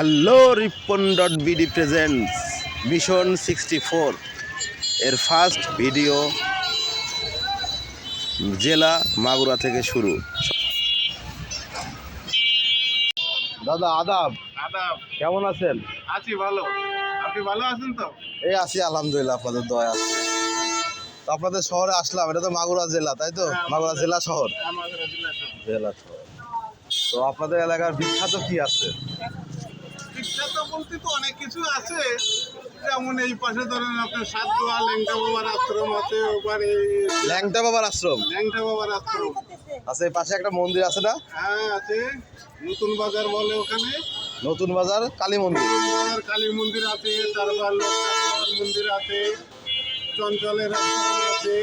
Hello রিপন.বিডি presents mission 64 এর first video জেলা মাগুরা থেকে শুরু। দাদা আদাব, আদাব। কেমন আছেন? আছি ভালো। আপনি ভালো আছেন তো? এই আছি আলহামদুলিল্লাহ, আপনাদের দয়া আছে। তো আপনাদের শহরে আসলাম, এটা তো মাগুরা জেলা তাই তো? মাগুরা জেলা শহর, আমাদের জেলা শহর। তো আপনাদের এলাকার বিখ্যাত কি আছে? বিখ্যাত বলতে তো অনেক কিছু আছে, যেমন এই পাশে ধরেন আপনার সাতদোয়া ল্যাংটা বাবার আশ্রম আছে, ওখানে ল্যাংটা বাবার আশ্রম ল্যাংটা বাবার আশ্রম আছে, এই পাশে একটা মন্দির আছে না? হ্যাঁ আছে, নতুন বাজার বলে ওখানে। নতুন বাজার কালী মন্দির, নতুন বাজার কালী মন্দির আছে, তারপর লোকনাথ মন্দির আছে, চঞ্চলের আশ্রম আছে,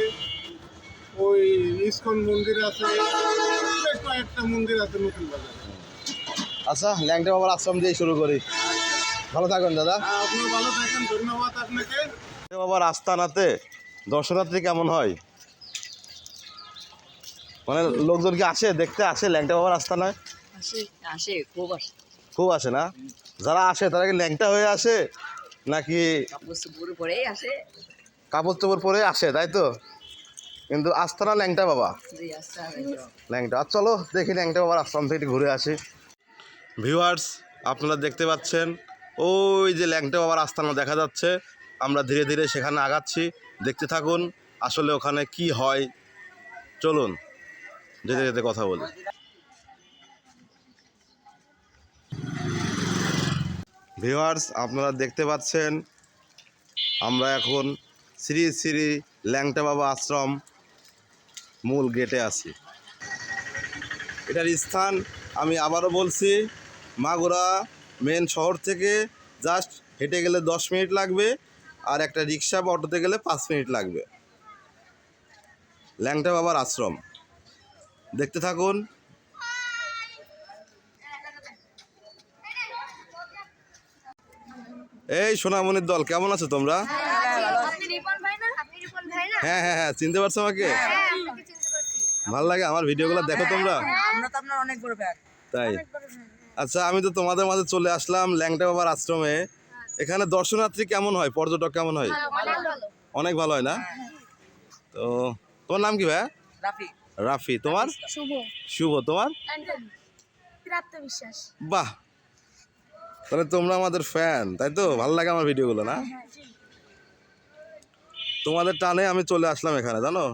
ওই ইস্কন মন্দির আছে, বেশ কয়েকটা মন্দির আছে নতুন বাজার। আচ্ছা ল্যাংটা বাবার আশ্রম দিয়ে শুরু করি। ভালো থাকুন দাদা। হ্যাঁ, আপনিও ভালো থাকেন, ধন্যবাদ আপনাকে। ল্যাংটা বাবার আস্তানাতে দর্শনার্থী কেমন হয়? মানে লোকজন কি আসে, দেখতে আসে ল্যাংটা বাবার আস্তানায়? আসে খুব আসে। খুব আসে না? যারা আসে তারা কি ল্যাংটা হয়ে আসে নাকি কাপড় চোপড় পরেই আসে। কাপড় চোপড় পরে আসে তাই তো? কিন্তু আস্তানা ল্যাংটা বাবা, জি আচ্ছা ল্যাংটা। আর চলো দেখি ল্যাংটা বাবার আশ্রম থেকে একটু ঘুরে আসি। ভিউয়ার্স, আপনারা দেখতে পাচ্ছেন ওই যে ল্যাংটা বাবার আস্তানা দেখা যাচ্ছে। আমরা ধীরে ধীরে সেখানে আগাচ্ছি, দেখতে থাকুন আসলে ওখানে কি হয়। চলুন যেতে যেতে কথা বলি। ভিউয়ার্স, আপনারা দেখতে পাচ্ছেন আমরা এখন শ্রী শ্রী ল্যাংটা বাবা আশ্রম মূল গেটে আছি। এটার স্থান আমি আবারও বলছি, মাগুরা মেন শহর থেকে জাস্ট হেঁটে গেলে 10 মিনিট লাগবে, আর একটা রিক্সা বা অটোতে গেলে 5 মিনিট লাগবে। ল্যাংটা বাবার আশ্রম দেখতে থাকুন। এই সোনামণির দল, কেমন আছো তোমরা? হ্যাঁ হ্যাঁ হ্যাঁ, চিনতে পারছো আমাকে? ভালো লাগে আমার ভিডিওগুলো দেখো তোমরা? আমরা তো আপনার অনেক বড় ফ্যান। তাই? আচ্ছা, আমি তো তোমাদের মাঝে চলে আসলাম ল্যাংটা বাবার আশ্রমে। এখানে দর্শনার্থী কেমন হয়, পর্যটক কেমন হয়? অনেক ভালো হয় না? তো তোমার নাম কি ভাই? রাফি। রাফি। তোমার? শুভ। শুভ। তোমার? প্রাপ্ত বিশ্বাস। বাহ, তাহলে তোমরা আমাদের ফ্যান তাই তো? ভালো লাগে আমার ভিডিওগুলো না? তোমাদের টানে আমি চলে আসলাম এখানে, জানো?